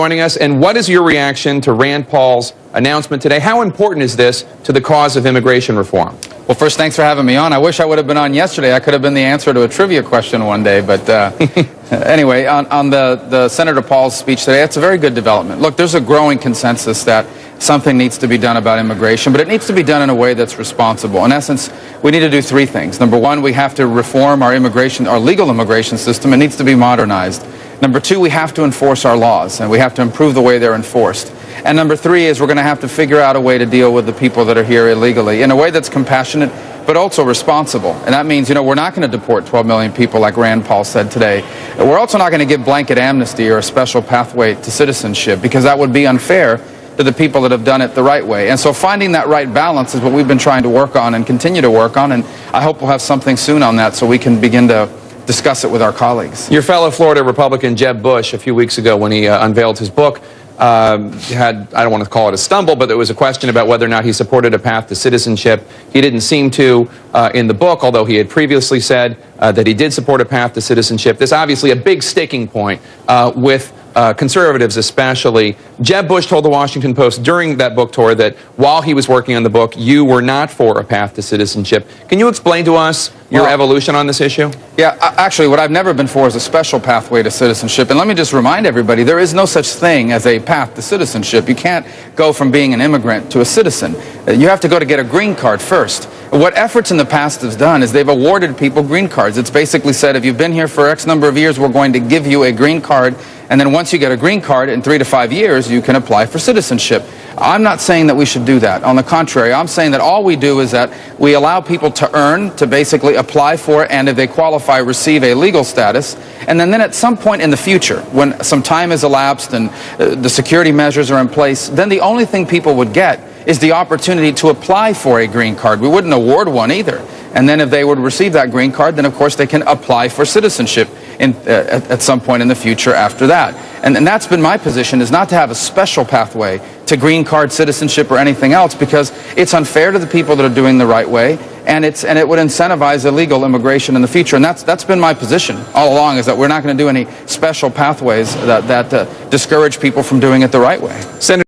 joining us. And what is your reaction to Rand Paul's announcement today? How important is this to the cause of immigration reform? Well, first, thanks for having me on. I wish I would have been on yesterday. I could have been the answer to a trivia question one day. But anyway, on the Senator Paul's speech today, it's a very good development. Look, there's a growing consensus that something needs to be done about immigration, but it needs to be done in a way that's responsible. In essence, we need to do three things. Number one, we have to reform our legal immigration system. It needs to be modernized. Number two, we have to enforce our laws, and we have to improve the way they're enforced. And number three is we're going to have to figure out a way to deal with the people that are here illegally in a way that's compassionate but also responsible. And that means, we're not going to deport 12 million people like Rand Paul said today. We're also not going to give blanket amnesty or a special pathway to citizenship, because that would be unfair to the people that have done it the right way. And so finding that right balance is what we've been trying to work on and continue to work on, and I hope we'll have something soon on that so we can begin to discuss it with our colleagues. Your fellow Florida Republican Jeb Bush, a few weeks ago when he unveiled his book, had, I don't want to call it a stumble, but there was a question about whether or not he supported a path to citizenship. He didn't seem to in the book, although he had previously said that he did support a path to citizenship. This obviously a big sticking point with conservatives especially. Jeb Bush told the Washington Post during that book tour that while he was working on the book, you were not for a path to citizenship. Can you explain to us your evolution on this issue? Yeah, actually, what I've never been for is a special pathway to citizenship. And let me just remind everybody, there is no such thing as a path to citizenship. You can't go from being an immigrant to a citizen. You have to go to get a green card first. What efforts in the past has done is they've awarded people green cards. It's basically said, if you've been here for X number of years, we're going to give you a green card. And then once you get a green card, in 3 to 5 years, you can apply for citizenship. I'm not saying that we should do that. On the contrary, I'm saying that all we do is that we allow people to earn, to basically apply for, and if they qualify, receive a legal status. And then at some point in the future, when some time has elapsed and the security measures are in place, then the only thing people would get is the opportunity to apply for a green card. We wouldn't award one either. And then if they would receive that green card, then of course they can apply for citizenship at some point in the future after that. And that's been my position, is not to have a special pathway to green card citizenship or anything else, because it's unfair to the people that are doing the right way, and it would incentivize illegal immigration in the future. And that's been my position all along, is that we're not going to do any special pathways that discourage people from doing it the right way. Senator